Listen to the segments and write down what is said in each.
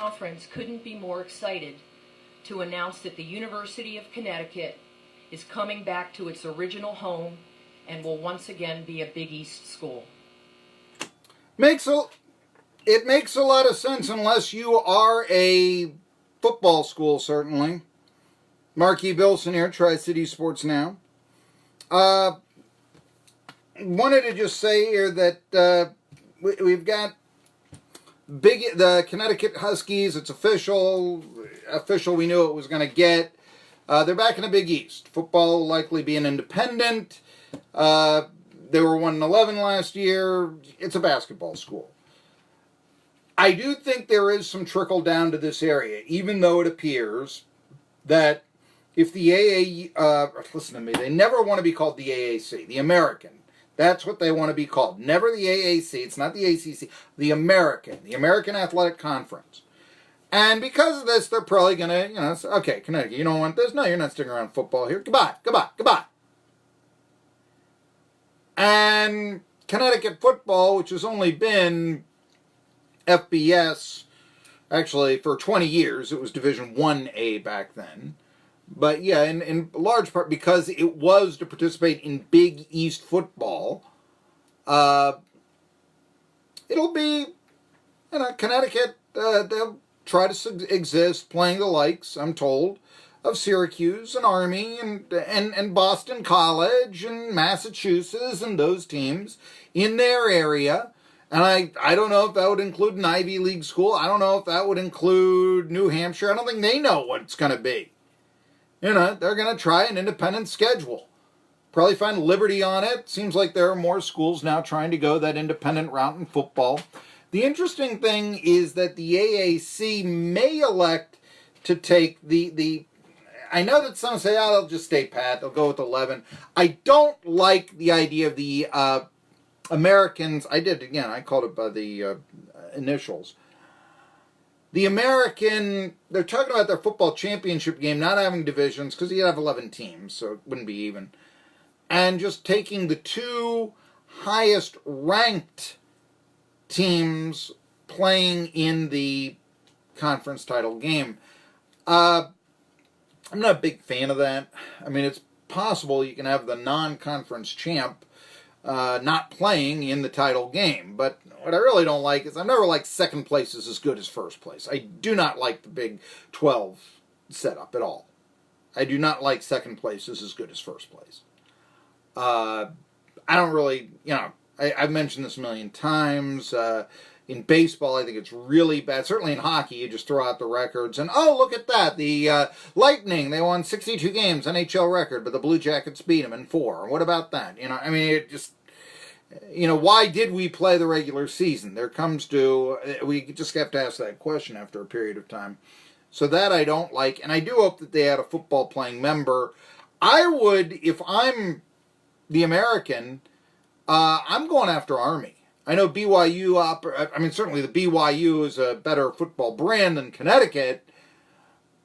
Conference couldn't be more excited to announce that the University of Connecticut is coming back to its original home and will once again be a Big East school. It makes a lot of sense unless you are a football school, certainly. Marky Billson here, Tri-City Sports Now. Wanted to just say here that we've got the Connecticut Huskies. It's official. We knew it was going to get. They're back in the Big East. Football will likely be an independent. They were 1-11 last year. It's a basketball school. I do think there is some trickle down to this area, even though it appears that if the listen to me, they never want to be called the AAC, the American. That's what they want to be called. Never the AAC. It's not the ACC. The American Athletic Conference. And because of this, they're probably going to, say, okay, Connecticut, you don't want this? No, you're not sticking around football here. Goodbye. And Connecticut football, which has only been FBS, actually, for 20 years. It was Division 1A back then. But yeah, in large part because it was to participate in Big East football, it'll be, Connecticut, they'll try to exist playing the likes, I'm told, of Syracuse and Army and Boston College and Massachusetts and those teams in their area. And I don't know if that would include an Ivy League school. I don't know if that would include New Hampshire. I don't think they know what it's going to be. They're going to try an independent schedule. Probably find Liberty on it. Seems like there are more schools now trying to go that independent route in football. The interesting thing is that the AAC may elect to take the I know that some say, they'll just stay pat. They'll go with 11. I don't like the idea of the Americans. I called it by the initials. The American, they're talking about their football championship game not having divisions because you'd have 11 teams, so it wouldn't be even. And just taking the two highest ranked teams playing in the conference title game. I'm not a big fan of that. I mean, it's possible you can have the non-conference champ not playing in the title game. But what I really don't like is I've never liked second place is as good as first place. I do not like the Big 12 setup at all. I do not like second place is as good as first place. I don't really, I've mentioned this a million times. In baseball, I think it's really bad. Certainly in hockey, you just throw out the records. And, look at that. The Lightning, they won 62 games, NHL record, but the Blue Jackets beat them in 4. What about that? It just, why did we play the regular season? We just have to ask that question after a period of time. So that I don't like. And I do hope that they had a football playing member. I would, if I'm the American, I'm going after Army. I know BYU, certainly the BYU is a better football brand than Connecticut,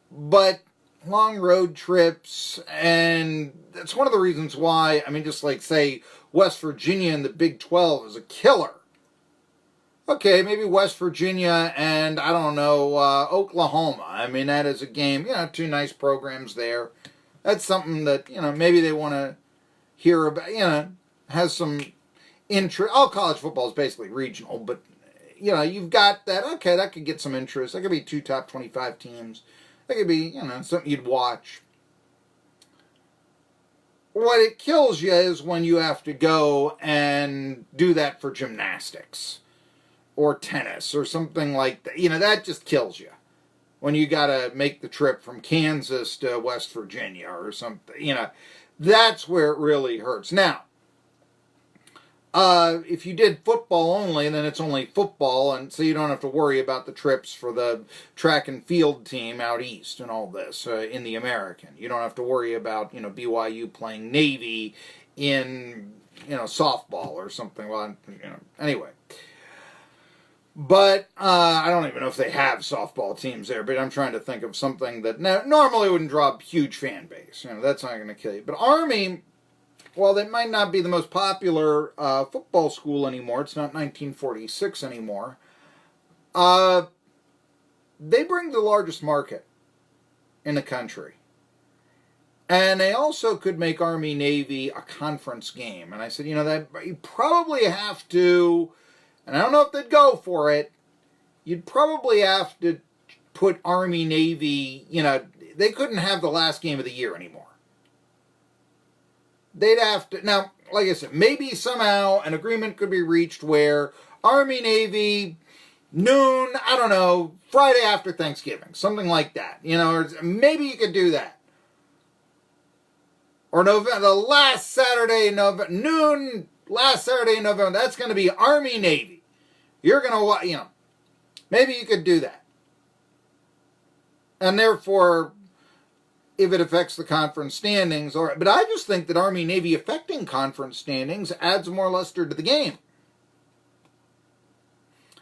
but long road trips, and that's one of the reasons why, just like, say, West Virginia in the Big 12 is a killer. Okay, maybe West Virginia and, Oklahoma. That is a game, two nice programs there. That's something that, maybe they want to hear about, has some interest. All college football is basically regional, but you've got that. Okay, that could get some interest. That could be 2 top 25 teams. That could be something you'd watch. What it kills you is when you have to go and do that for gymnastics or tennis or something like that. That just kills you when you got to make the trip from Kansas to West Virginia or something. That's where it really hurts. Now, if you did football only, then it's only football, and so you don't have to worry about the trips for the track and field team out east and all this in the American. You don't have to worry about, BYU playing Navy in, softball or something. Well, anyway. But I don't even know if they have softball teams there, but I'm trying to think of something that normally wouldn't draw a huge fan base. That's not going to kill you. But Army, while they might not be the most popular football school anymore, it's not 1946 anymore, they bring the largest market in the country. And they also could make Army-Navy a conference game. And I said, that you probably have to, and I don't know if they'd go for it, you'd probably have to put Army-Navy, they couldn't have the last game of the year anymore. They'd have to, now, like I said, maybe somehow an agreement could be reached where Army-Navy, noon, I don't know, Friday after Thanksgiving, something like that. Or maybe you could do that. Or November, the last Saturday in November, noon, last Saturday in November, that's going to be Army-Navy. You're going to, maybe you could do that. And therefore, if it affects the conference standings, but I just think that Army-Navy affecting conference standings adds more luster to the game.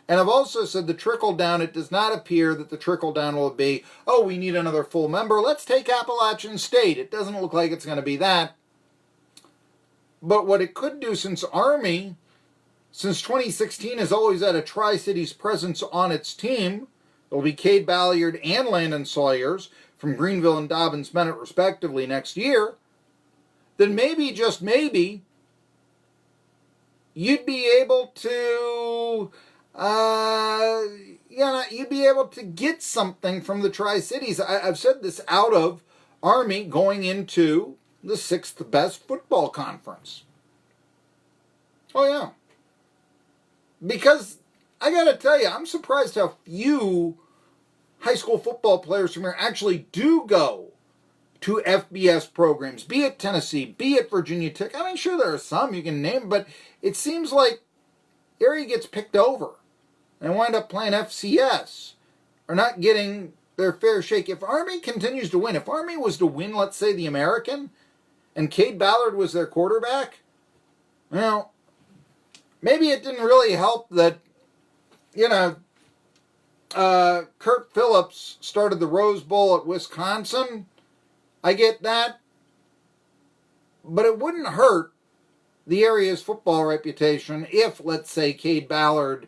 And I've also said the trickle-down, it does not appear that the trickle-down will be, we need another full member, let's take Appalachian State. It doesn't look like it's going to be that. But what it could do, since Army, since 2016, has always had a Tri-Cities presence on its team, it'll be Cade Balliard and Landon Sawyers from Greenville and Dobbins Bennett, respectively, next year, then maybe, just maybe, you'd be able to... you'd be able to get something from the Tri-Cities. I've said this, out of Army going into the 6th best football conference. Oh, yeah. Because, I gotta tell you, I'm surprised how few high school football players from here actually do go to FBS programs, be it Tennessee, be it Virginia Tech. I mean, sure, there are some you can name, but it seems like area gets picked over and wind up playing FCS or not getting their fair shake. If Army continues to win, if Army was to win, let's say, the American, and Cade Ballard was their quarterback, maybe it didn't really help that, Kurt Phillips started the Rose Bowl at Wisconsin. I get that. But it wouldn't hurt the area's football reputation if, let's say, Cade Ballard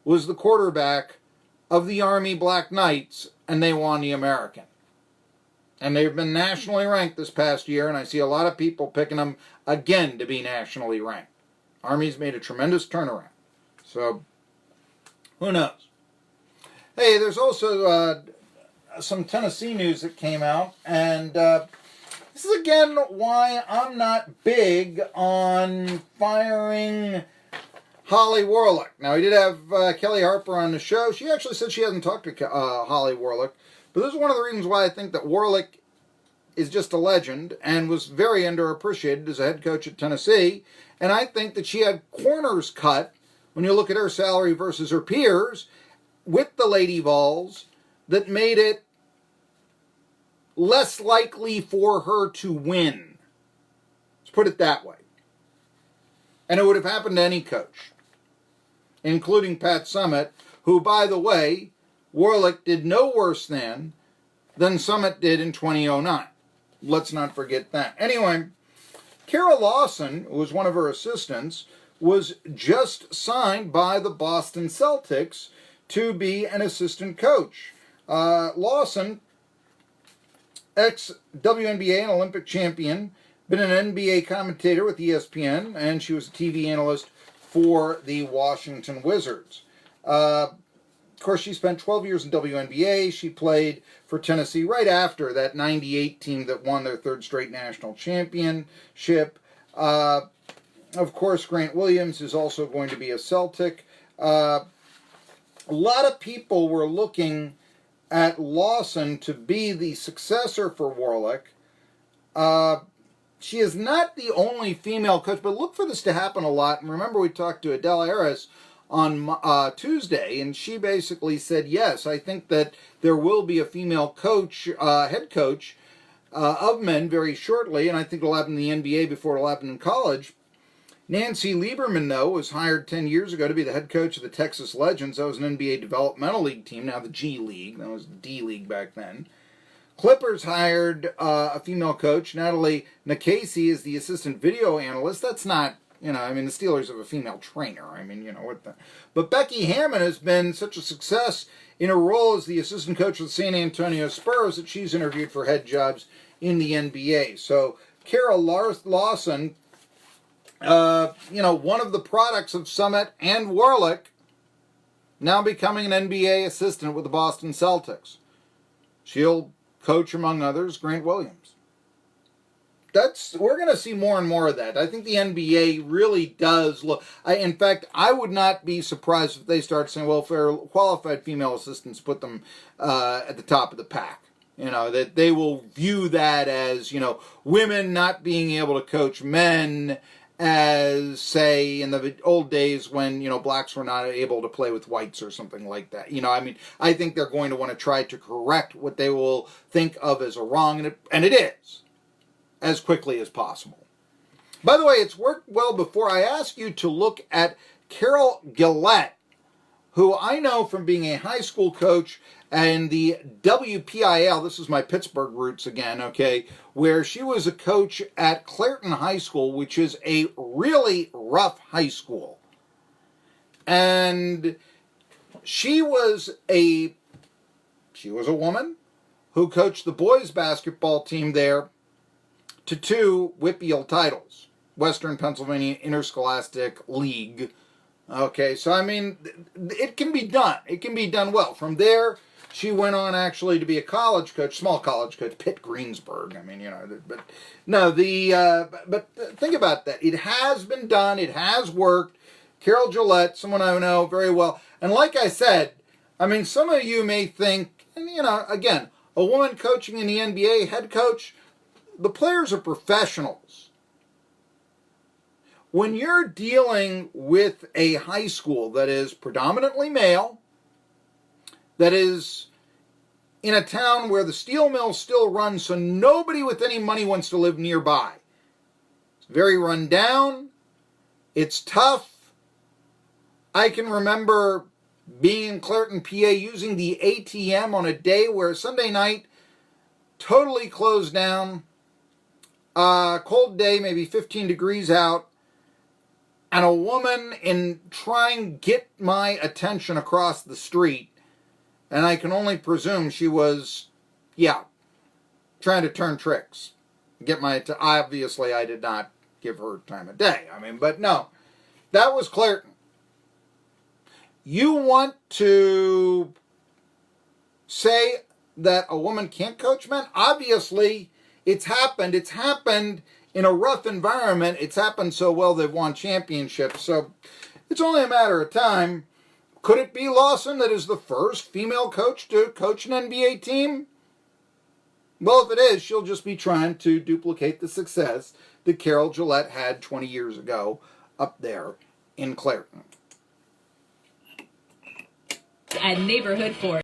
was the quarterback of the Army Black Knights and they won the American. And they've been nationally ranked this past year, and I see a lot of people picking them again to be nationally ranked. Army's made a tremendous turnaround. So, who knows? Hey, there's also some Tennessee news that came out, and this is again why I'm not big on firing Holly Warlick. Now, we did have Kelly Harper on the show. She actually said she hasn't talked to Holly Warlick, but this is one of the reasons why I think that Warlick is just a legend and was very underappreciated as a head coach at Tennessee, and I think that she had corners cut when you look at her salary versus her peers with the Lady Vols that made it less likely for her to win. Let's put it that way. And it would have happened to any coach, including Pat Summitt, who, by the way, Warlick did no worse than Summitt did in 2009. Let's not forget that. Anyway, Kara Lawson, who was one of her assistants, was just signed by the Boston Celtics to be an assistant coach. Lawson, ex-WNBA and Olympic champion, been an NBA commentator with ESPN, and she was a TV analyst for the Washington Wizards. Of course, she spent 12 years in WNBA. She played for Tennessee right after that 98 team that won their third straight national championship. Of course, Grant Williams is also going to be a Celtic. A lot of people were looking at Lawson to be the successor for Warlick. She is not the only female coach, but look for this to happen a lot. And remember, we talked to Adele Harris on Tuesday, and she basically said, yes, I think that there will be a female coach, head coach of men very shortly, and I think it'll happen in the NBA before it'll happen in college. Nancy Lieberman, though, was hired 10 years ago to be the head coach of the Texas Legends. That was an NBA developmental league team, now the G League. That was D League back then. Clippers hired a female coach. Natalie Nakasi is the assistant video analyst. That's not You know, I mean, the Steelers have a female trainer. I mean, you know, what the... But Becky Hammon has been such a success in her role as the assistant coach of the San Antonio Spurs that she's interviewed for head jobs in the NBA. So Carol Lawson, you know, one of the products of Summit and Warlick, now becoming an NBA assistant with the Boston Celtics. She'll coach, among others, Grant Williams. We're going to see more and more of that. I think the NBA really does look... in fact, I would not be surprised if they start saying, well, for qualified female assistants, put them at the top of the pack. You know, that they will view that as, you know, women not being able to coach men as, say, in the old days when, you know, blacks were not able to play with whites or something like that. You know, I mean, I think they're going to want to try to correct what they will think of as a wrong, and it is, as quickly as possible. By the way, it's worked well before. I ask you to look at Carol Gillette, who I know from being a high school coach and the WPIL, this is my Pittsburgh roots again, okay, where she was a coach at Clairton High School, which is a really rough high school. And she was a woman who coached the boys basketball team there to 2 WPIAL titles, Western Pennsylvania Interscholastic League. Okay, so I mean, it can be done. It can be done well. From there, she went on actually to be a college coach, small college coach, Pitt Greensburg. I mean, you know, but no, but think about that. It has been done. It has worked. Carol Gillette, someone I know very well. And like I said, I mean, some of you may think, and you know, again, a woman coaching in the NBA, head coach, the players are professionals. When you're dealing with a high school that is predominantly male, that is in a town where the steel mill still runs, so nobody with any money wants to live nearby. It's very run down. It's tough. I can remember being in Clairton, PA, using the ATM on a day where Sunday night, totally closed down. Cold day, maybe 15 degrees out. And a woman in trying to get my attention across the street, and I can only presume she was, trying to turn tricks. Obviously, I did not give her time of day. I mean, but no, that was Clairton. You want to say that a woman can't coach men? Obviously, it's happened. It's happened in a rough environment. It's happened so well they've won championships. So it's only a matter of time. Could it be Lawson that is the first female coach to coach an NBA team? Well, if it is, she'll just be trying to duplicate the success that Carol Gillette had 20 years ago up there in Clairton. And neighborhood for